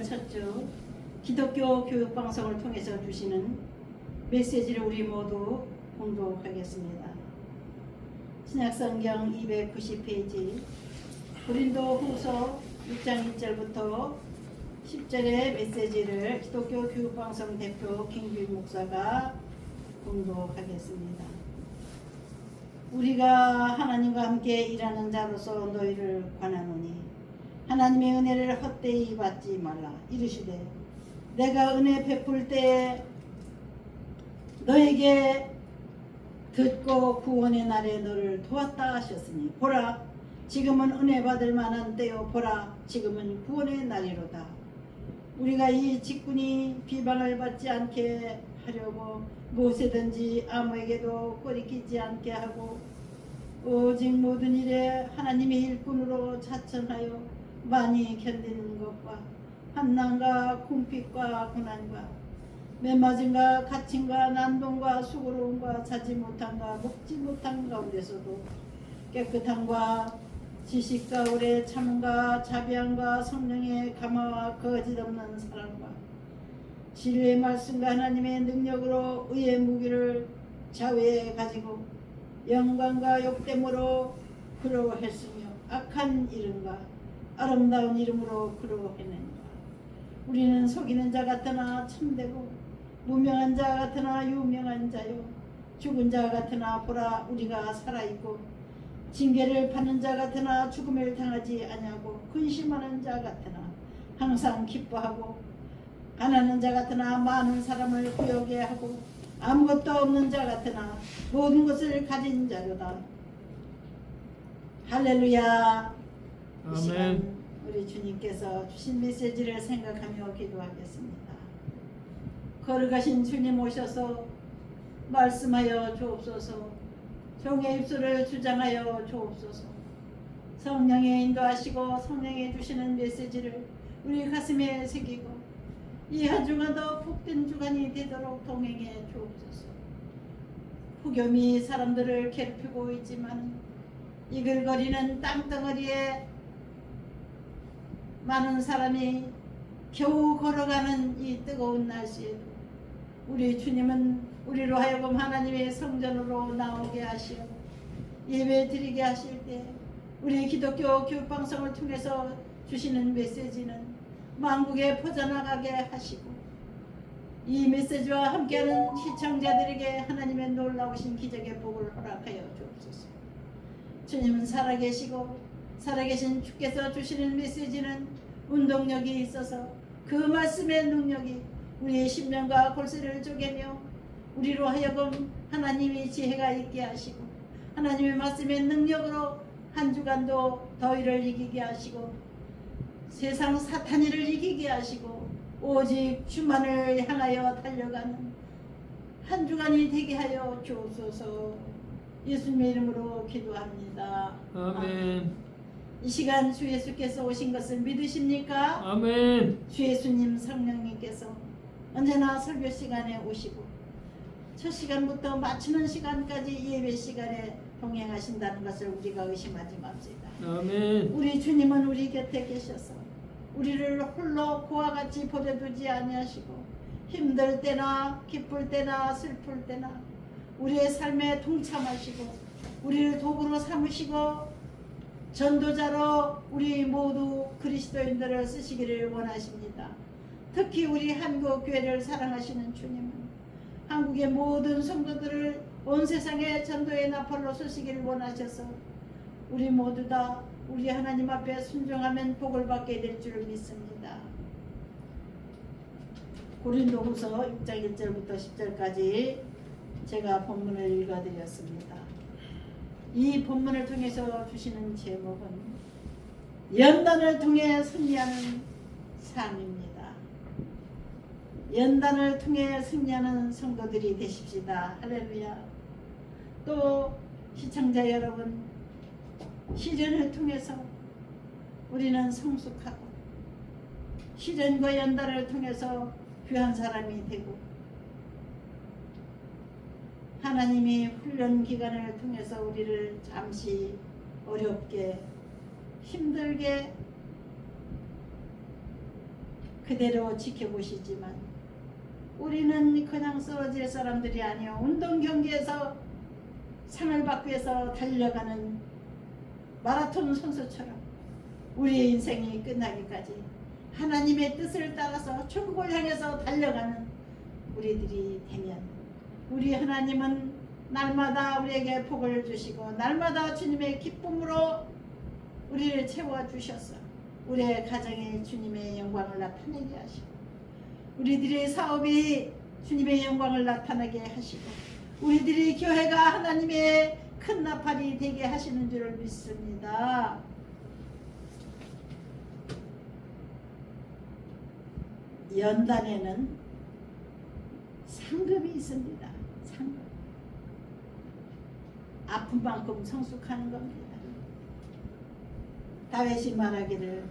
첫 주 기독교 교육방송을 통해서 주시는 메시지를 우리 모두 공독하겠습니다. 신약성경 290페이지 고린도 후서 6장 1절부터 10절의 메시지를 기독교 교육방송 대표 김규 목사가 공독하겠습니다. 우리가 하나님과 함께 일하는 자로서 너희를 권하노니 하나님의 은혜를 헛되이 받지 말라. 이르시되 내가 은혜 베풀 때에 너에게 듣고 구원의 날에 너를 도왔다 하셨으니 보라 지금은 은혜 받을 만한 때요 보라 지금은 구원의 날이로다. 우리가 이 직분이 비방을 받지 않게 하려고 무엇이든지 아무에게도 꼬리키지 않게 하고 오직 모든 일에 하나님의 일꾼으로 자천하여 많이 견디는 것과 환난과 궁핍과 고난과 매맞음과 갇힘과 난동과 수고로움과 자지 못함과 먹지 못함 가운데서도 깨끗함과 지식과 오래 참음과 자비함과 성령의 감화와 거짓없는 사랑과 진리의 말씀과 하나님의 능력으로 의의 무기를 좌우에 가지고 영광과 욕됨으로 그러했으며 악한 이름과 아름다운 이름으로 그러해낸다. 우리는 속이는 자 같으나 참되고 무명한 자 같으나 유명한 자요 죽은 자 같으나 보라 우리가 살아있고 징계를 받는 자 같으나 죽음을 당하지 아니하고 근심하는 자 같으나 항상 기뻐하고 가난한 자 같으나 많은 사람을 구역에 하고 아무것도 없는 자 같으나 모든 것을 가진 자로다. 할렐루야. 이 시간 우리 주님께서 주신 메시지를 생각하며 기도하겠습니다. 걸어가신 주님 오셔서 말씀하여 주옵소서. 종의 입술을 주장하여 주옵소서. 성령의 인도하시고 성령의 주시는 메시지를 우리 가슴에 새기고 이 한 주간도 복된 주간이 되도록 동행해 주옵소서. 폭염이 사람들을 괴롭히고 있지만 이글거리는 땅덩어리에 많은 사람이 겨우 걸어가는 이 뜨거운 날씨에도 우리 주님은 우리로 하여금 하나님의 성전으로 나오게 하시어 예배 드리게 하실 때 우리 기독교 교육방송을 통해서 주시는 메시지는 만국에 퍼져나가게 하시고 이 메시지와 함께하는 시청자들에게 하나님의 놀라우신 기적의 복을 허락하여 주옵소서. 주님은 살아계시고 살아계신 주께서 주시는 메시지는 운동력이 있어서 그 말씀의 능력이 우리의 심령과 골수를 쪼개며 우리로 하여금 하나님의 지혜가 있게 하시고 하나님의 말씀의 능력으로 한 주간도 더위를 이기게 하시고 세상 사탄이를 이기게 하시고 오직 주만을 향하여 달려가는 한 주간이 되게 하여 주옵소서. 예수님의 이름으로 기도합니다. 아멘. 이 시간 주 예수께서 오신 것을 믿으십니까? 아멘. 주 예수님 성령님께서 언제나 설교 시간에 오시고 첫 시간부터 마치는 시간까지 예배 시간에 동행하신다는 것을 우리가 의심하지 맙시다. 아멘. 우리 주님은 우리 곁에 계셔서 우리를 홀로 그와 같이 버려두지 아니하시고 힘들 때나 기쁠 때나 슬플 때나 우리의 삶에 동참하시고 우리를 도구로 삼으시고 전도자로 우리 모두 그리스도인들을 쓰시기를 원하십니다. 특히 우리 한국 교회를 사랑하시는 주님은 한국의 모든 성도들을 온 세상에 전도의 나팔로 쓰시기를 원하셔서 우리 모두 다 우리 하나님 앞에 순종하면 복을 받게 될 줄 믿습니다. 고린도후서 6장 1절부터 10절까지 제가 본문을 읽어드렸습니다. 이 본문을 통해서 주시는 제목은 연단을 통해 승리하는 삶입니다. 연단을 통해 승리하는 성도들이 되십시다. 할렐루야. 또 시청자 여러분, 시련을 통해서 우리는 성숙하고 시련과 연단을 통해서 귀한 사람이 되고 하나님이 훈련 기간을 통해서 우리를 잠시 어렵게 힘들게 그대로 지켜보시지만 우리는 그냥 쓰러질 사람들이 아니요 운동 경기에서 상을 받기 위해서 달려가는 마라톤 선수처럼 우리의 인생이 끝나기까지 하나님의 뜻을 따라서 천국을 향해서 달려가는 우리들이 되면 우리 하나님은 날마다 우리에게 복을 주시고 날마다 주님의 기쁨으로 우리를 채워주셔서 우리의 가정에 주님의 영광을 나타내게 하시고 우리들의 사업이 주님의 영광을 나타나게 하시고 우리들의 교회가 하나님의 큰 나팔이 되게 하시는 줄을 믿습니다. 연단에는 상급이 있습니다. 상급. 아픈 만큼 성숙하는 겁니다. 다윗이 말하기를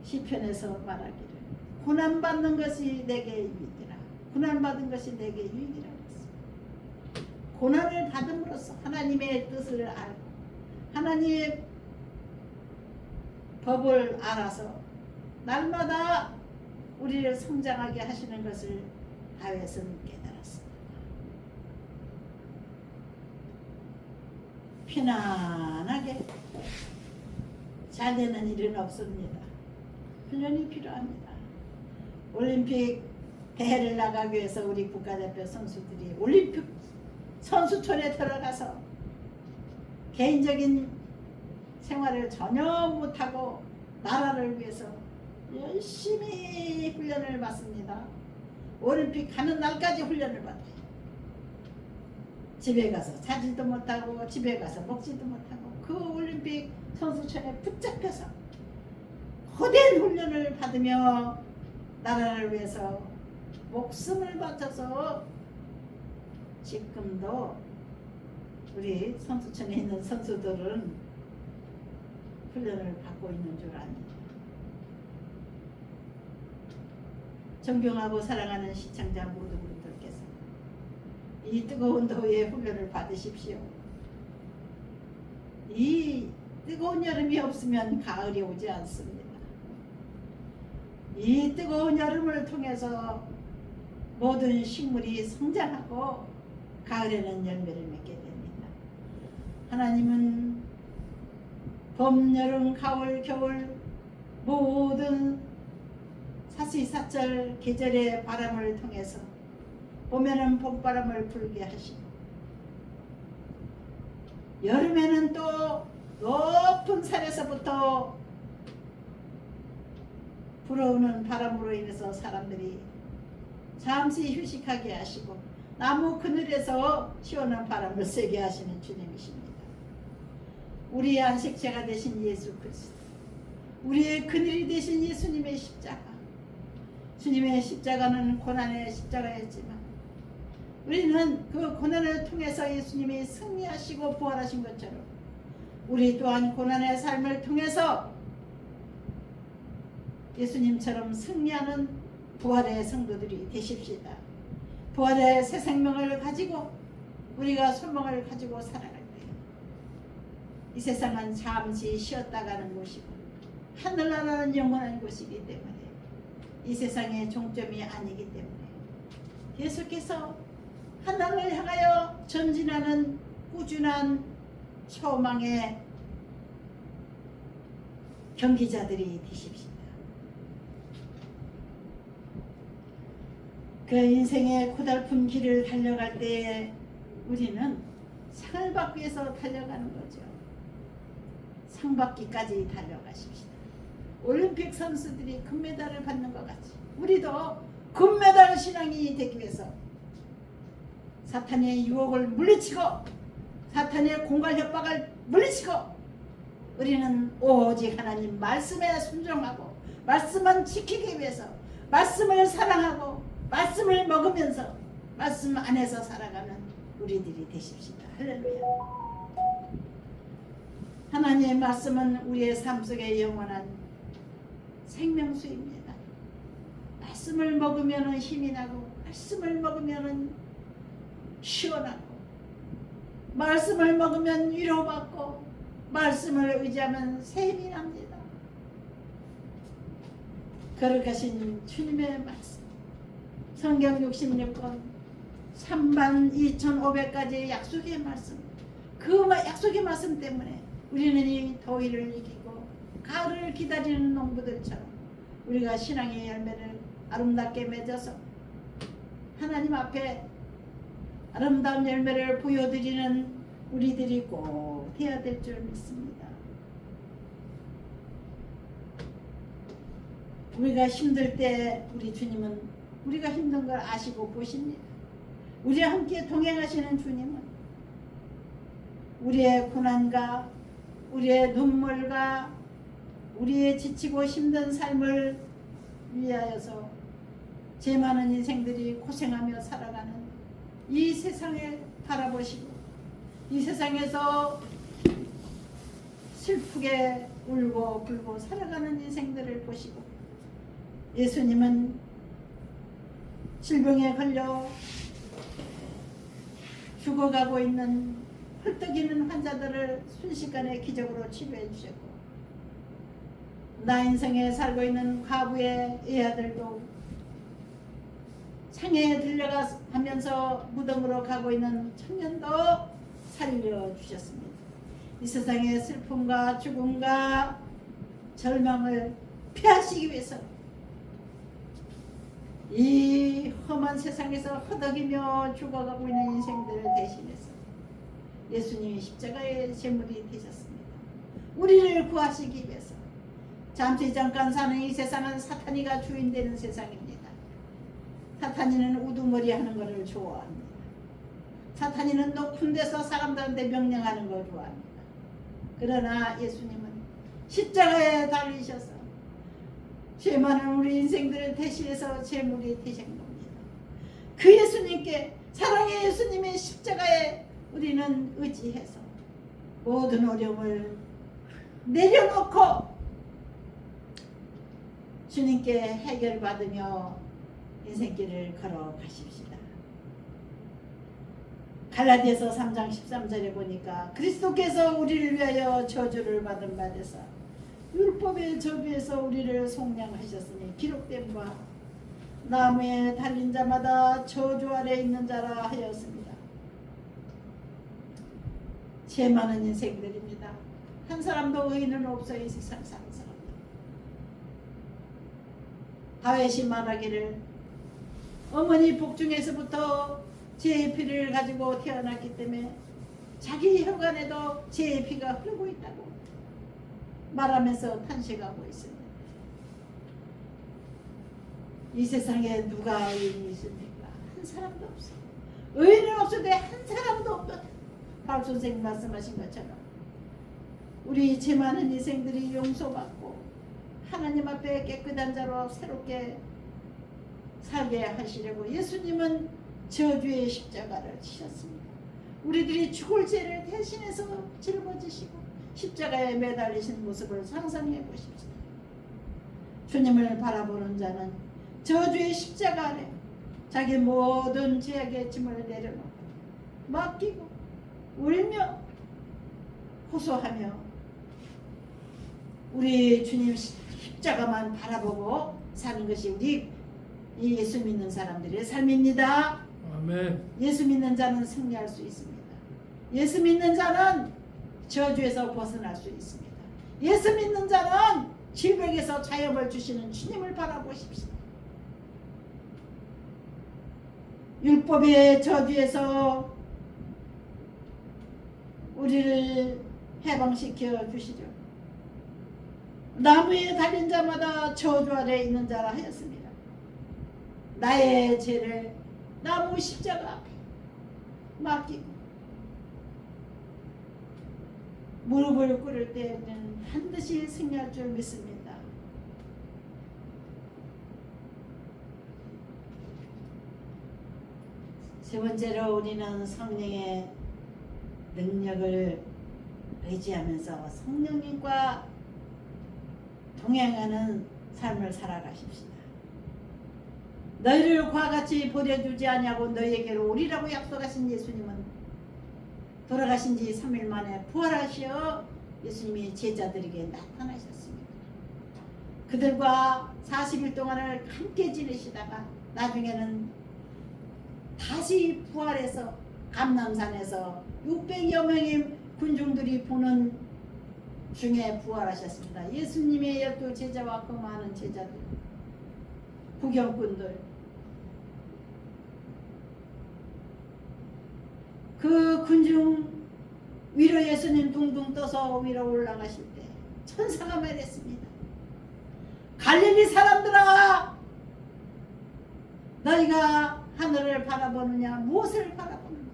시편에서 말하기를 고난받는 것이 내게 유익이라. 고난받은 것이 내게 유익이라 했습니다. 고난을 받음으로써 하나님의 뜻을 알고 하나님의 법을 알아서 날마다 우리를 성장하게 하시는 것을 다윗은 깨달았습니다. 편안하게 잘 되는 일은 없습니다. 훈련이 필요합니다. 올림픽 대회를 나가기 위해서 우리 국가대표 선수들이 올림픽 선수촌에 들어가서 개인적인 생활을 전혀 못하고 나라를 위해서 열심히 훈련을 받습니다. 올림픽 가는 날까지 훈련을 받아요. 집에 가서 자지도 못하고 집에 가서 먹지도 못하고 그 올림픽 선수촌에 붙잡혀서 거대한 훈련을 받으며 나라를 위해서 목숨을 바쳐서 지금도 우리 선수촌에 있는 선수들은 훈련을 받고 있는 줄 압니다. 존경하고 사랑하는 시청자 모든 분들께서 이 뜨거운 더위에 훈련을 받으십시오. 이 뜨거운 여름이 없으면 가을이 오지 않습니다. 이 뜨거운 여름을 통해서 모든 식물이 성장하고 가을에는 열매를 맺게 됩니다. 하나님은 봄, 여름, 가을, 겨울 모든 사시사철 계절의 바람을 통해서 봄에는 봄바람을 불게 하시고 여름에는 또 높은 산에서부터 불어오는 바람으로 인해서 사람들이 잠시 휴식하게 하시고 나무 그늘에서 시원한 바람을 쐬게 하시는 주님이십니다. 우리의 안식처가 되신 예수 그리스도, 우리의 그늘이 되신 예수님의 십자가. 주님의 십자가는 고난의 십자가였지만 우리는 그 고난을 통해서 예수님이 승리하시고 부활하신 것처럼 우리 또한 고난의 삶을 통해서 예수님처럼 승리하는 부활의 성도들이 되십시다. 부활의 새 생명을 가지고 우리가 소망을 가지고 살아갈 때 이 세상은 잠시 쉬었다 가는 곳이고 하늘나라는 영원한 곳이기 때문에 이 세상의 종점이 아니기 때문에 계속해서 하나님을 향하여 전진하는 꾸준한 소망의 경기자들이 되십시다. 그 인생의 고달픈 길을 달려갈 때에 우리는 상을 받기 위해서 달려가는 거죠. 상 받기까지 달려가십시다. 올림픽 선수들이 금메달을 받는 것 같이 우리도 금메달 신앙이 되기 위해서 사탄의 유혹을 물리치고 사탄의 공갈 협박을 물리치고 우리는 오직 하나님 말씀에 순종하고 말씀만 지키기 위해서 말씀을 사랑하고 말씀을 먹으면서 말씀 안에서 살아가는 우리들이 되십시다. 할렐루야. 하나님의 말씀은 우리의 삶 속에 영원한 생명수입니다. 말씀을 먹으면 힘이 나고 말씀을 먹으면 시원하고 말씀을 먹으면 위로받고 말씀을 의지하면 새 힘이 납니다. 거룩하신 주님의 말씀, 성경 66권 32,500가지의 약속의 말씀, 그 약속의 말씀 때문에 우리는 이 더위를 이기고 가을을 기다리는 농부들처럼 우리가 신앙의 열매를 아름답게 맺어서 하나님 앞에 아름다운 열매를 보여드리는 우리들이 꼭 되어야 될 줄 믿습니다. 우리가 힘들 때 우리 주님은 우리가 힘든 걸 아시고 보십니다. 우리와 함께 동행하시는 주님은 우리의 고난과 우리의 눈물과 우리의 지치고 힘든 삶을 위하여서 죄 많은 인생들이 고생하며 살아가는 이 세상을 바라보시고 이 세상에서 슬프게 울고 불고 살아가는 인생들을 보시고 예수님은 질병에 걸려 죽어가고 있는 헐떡이는 환자들을 순식간에 기적으로 치료해 주셨고 나 인생에 살고 있는 과부의 애아들도 창에 들려가면서 무덤으로 가고 있는 청년도 살려주셨습니다. 이 세상의 슬픔과 죽음과 절망을 피하시기 위해서 이 험한 세상에서 허덕이며 죽어가고 있는 인생들을 대신해서 예수님이 십자가의 제물이 되셨습니다. 우리를 구하시기 위해서. 잠시 잠깐 사는 이 세상은 사탄이가 주인되는 세상입니다. 사탄이는 우두머리 하는 것을 좋아합니다. 사탄이는 높은 데서 사람들한테 명령하는 걸 좋아합니다. 그러나 예수님은 십자가에 달리셔서 죄 많은 우리 인생들을 대신해서 제물이 되신 겁니다. 그 예수님께, 사랑의 예수님의 십자가에 우리는 의지해서 모든 어려움을 내려놓고 주님께 해결받으며 인생길을 걸어가십시다. 갈라디아서 3장 13절에 보니까 그리스도께서 우리를 위하여 저주를 받은 바 되사 율법의 저주에서 우리를 속량하셨으니 기록된 바 나무에 달린 자마다 저주 아래 있는 자라 하였습니다. 죄 많은 인생들입니다. 한 사람도 의인은 없어요. 이 세상 사는 사람들. 다윗이 말하기를 어머니 복중에서부터 죄의 피를 가지고 태어났기 때문에 자기 혈관에도 죄의 피가 흐르고 있다고 말하면서 탄식하고 있습니다. 이 세상에 누가 의인이 있습니까? 한 사람도 없어요. 의인은 없어도 한 사람도 없거든. 바울 선생님 말씀하신 것처럼 우리 죄 많은 인생들이 용서받고 하나님 앞에 깨끗한 자로 새롭게 살게 하시려고 예수님은 저주의 십자가를 지셨습니다. 우리들이 죽을 죄를 대신해서 짊어지시고 십자가에 매달리신 모습을 상상해 보십시오. 주님을 바라보는 자는 저주의 십자가 아래 자기 모든 죄악의 짐을 내려놓고 맡기고 울며 호소하며 우리 주님 십자가만 바라보고 사는 것이 우리 이 예수 믿는 사람들의 삶입니다. 아멘. 예수 믿는 자는 승리할 수 있습니다. 예수 믿는 자는 저주에서 벗어날 수 있습니다. 예수 믿는 자는 질병에서 자유를 주시는 주님을 바라보십시오. 율법의 저주에서 우리를 해방시켜 주시죠. 나무에 달린 자마다 저주 아래 있는 자라 하였습니다. 나의 죄를 나무 십자가 앞에 맡기고 무릎을 꿇을 때는 반드시 승리할 줄 믿습니다. 세 번째로 우리는 성령의 능력을 의지하면서 성령님과 동행하는 삶을 살아가십시다. 너희를 그와 같이 버려주지 아니하고 너희에게로 오리라고 약속하신 예수님은 돌아가신 지 3일 만에 부활하시어 예수님이 제자들에게 나타나셨습니다. 그들과 40일 동안을 함께 지내시다가 나중에는 다시 부활해서 감람산에서 600여 명의 군중들이 보는 중에 부활하셨습니다. 예수님의 12제자와 그 많은 제자들, 구경꾼들, 그 군중 위로 예수님 둥둥 떠서 위로 올라가실 때 천사가 말했습니다. 갈릴리 사람들아, 너희가 하늘을 바라보느냐, 무엇을 바라보느냐.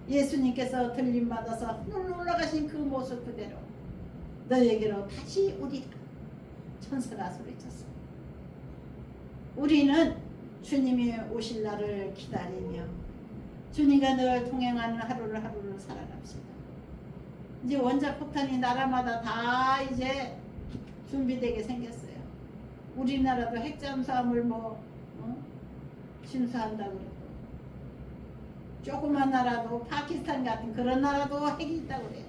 예수님께서 들림받아서 하늘로 올라가신 그 모습 그대로 너희에게로 다시 오리라. 천사가 소리쳤어요. 우리는 주님이 오실 날을 기다리며 주님과 늘 동행하는 하루를 살아갑시다. 이제 원자폭탄이 나라마다 다 이제 준비되게 생겼어요. 우리나라도 핵잠수함을 침수한다고 그러고, 조그만 나라도 파키스탄 같은 그런 나라도 핵이 있다고 그래요.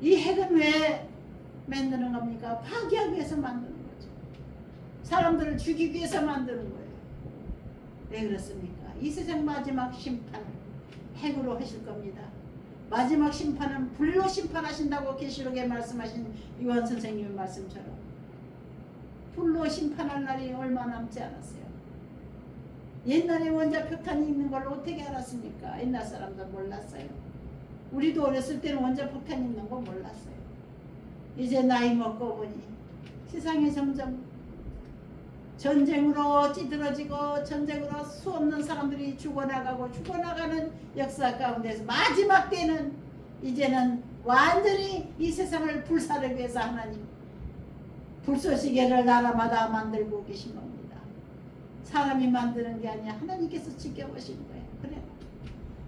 이 핵은 왜 만드는 겁니까? 파괴하기 위해서 만드는 거죠. 사람들을 죽이기 위해서 만드는 거예요. 왜 그렇습니까? 이 세상 마지막 심판을 핵으로 하실 겁니다. 마지막 심판은 불로 심판하신다고 계시록에 말씀하신 요한 선생님의 말씀처럼 불로 심판할 날이 얼마 남지 않았어요. 옛날에 원자폭탄이 있는 걸 어떻게 알았습니까? 옛날 사람들 몰랐어요. 우리도 어렸을 때는 원자폭탄이 있는 거 몰랐어요. 이제 나이 먹고 보니 세상이 점점 전쟁으로 찌들어지고 전쟁으로 수없는 사람들이 죽어나가는 역사 가운데서 마지막 때는 이제는 완전히 이 세상을 불사르기 위해서 하나님 불쏘시개를 나라마다 만들고 계신 겁니다. 사람이 만드는 게 아니라 하나님께서 지켜보시는 거예요. 그래,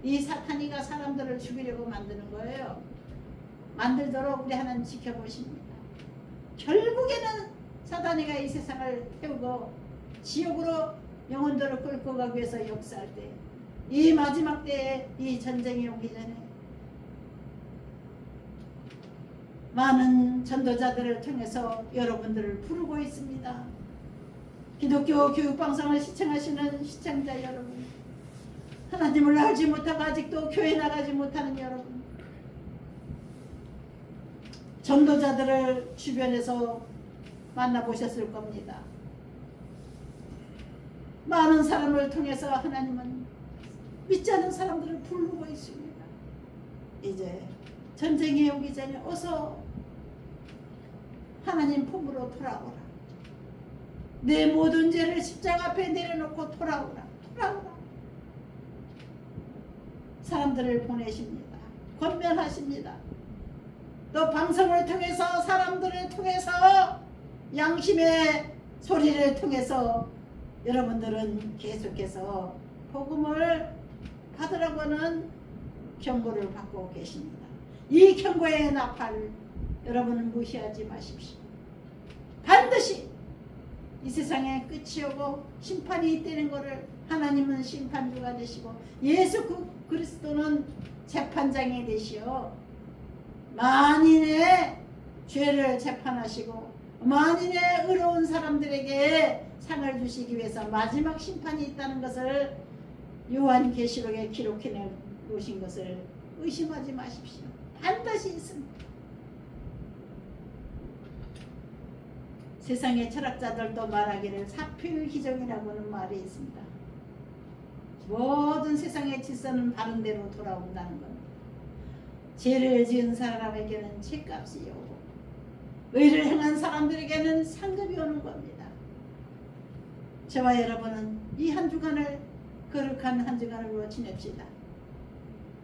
이 사탄이가 사람들을 죽이려고 만드는 거예요. 만들도록 우리 하나님 지켜보십니다. 결국에는 사탄이가 이 세상을 태우고 지옥으로 영혼들을 끌고 가기 위해서 역사할 때, 이 마지막 때에 이 전쟁이 오기 전에 많은 전도자들을 통해서 여러분들을 부르고 있습니다. 기독교 교육방송을 시청하시는 시청자 여러분, 하나님을 알지 못하고 아직도 교회 나가지 못하는 여러분, 전도자들을 주변에서 만나보셨을 겁니다. 많은 사람을 통해서 하나님은 믿지 않는 사람들을 부르고 있습니다. 이제 전쟁이 오기 전에 어서 하나님 품으로 돌아오라. 내 모든 죄를 십자가 앞에 내려놓고 돌아오라. 사람들을 보내십니다. 권면하십니다. 또 방송을 통해서, 사람들을 통해서, 양심의 소리를 통해서 여러분들은 계속해서 복음을 받으라고는 경고를 받고 계십니다. 이 경고의 나팔 여러분은 무시하지 마십시오. 반드시 이 세상에 끝이 오고 심판이 있다는 것을, 하나님은 심판주가 되시고 예수 그리스도는 재판장이 되시어 만인의 죄를 재판하시고 만인의 의로운 사람들에게 상을 주시기 위해서 마지막 심판이 있다는 것을 요한계시록에 기록해 놓으신 것을 의심하지 마십시오. 반드시 있습니다. 세상의 철학자들도 말하기를 사표유기정이라고는 말이 있습니다. 모든 세상의 질서는 바른 대로 돌아온다는 겁니다. 죄를 지은 사람에게는 죄값이 오고 의를 행한 사람들에게는 상급이 오는 겁니다. 저와 여러분은 이 한 주간을 거룩한 한 주간으로 지냅시다.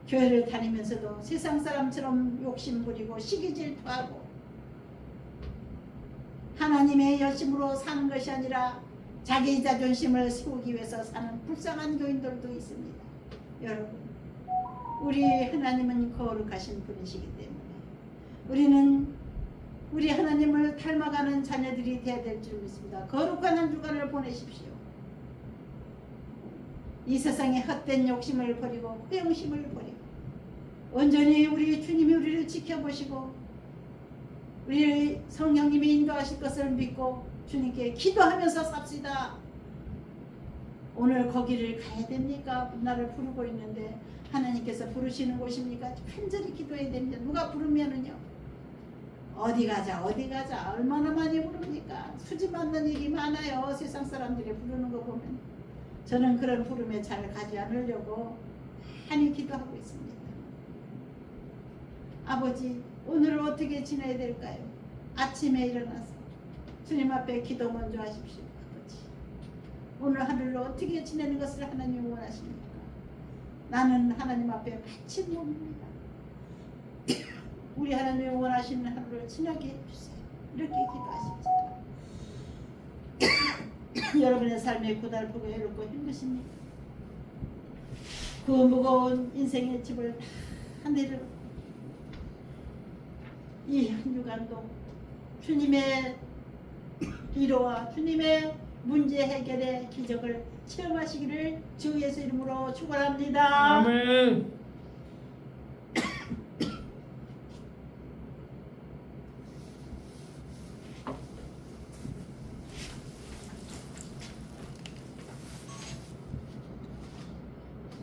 교회를 다니면서도 세상 사람처럼 욕심부리고 시기질투하고 하나님의 열심으로 사는 것이 아니라 자기 자존심을 세우기 위해서 사는 불쌍한 교인들도 있습니다. 여러분, 우리 하나님은 거룩하신 분이시기 때문에 우리는 우리 하나님을 닮아가는 자녀들이 되어야 될 줄 믿습니다. 거룩한 한 주간을 보내십시오. 이 세상의 헛된 욕심을 버리고 허영심을 버리고 온전히 우리 주님이 우리를 지켜보시고 우리 성령님이 인도하실 것을 믿고 주님께 기도하면서 삽시다. 오늘 거기를 가야 됩니까? 나를 부르고 있는데 하나님께서 부르시는 곳입니까? 간절히 기도해야 됩니다. 누가 부르면은요, 어디 가자 어디 가자 얼마나 많이 부릅니까? 수지 맞는 일이 많아요. 세상 사람들이 부르는 거 보면. 저는 그런 부름에 잘 가지 않으려고 많이 기도하고 있습니다. 아버지, 오늘을 어떻게 지내야 될까요? 아침에 일어나서 주님 앞에 기도 먼저 하십시오. 아버지, 오늘 하루를 어떻게 지내는 것을 하나님 원하십니까? 나는 하나님 앞에 바친 몸입니다. 우리 하나님이 원하시는 하루를 지나게 해주세요. 이렇게 기도하십시다. 여러분의 삶이 고달프고 외롭고 힘드십니까? 그 무거운 인생의 집을 다 내려 이 한 주간도 주님의 위로와 주님의 문제 해결의 기적을 체험하시기를 주 예수 이름으로 축원합니다. 아멘.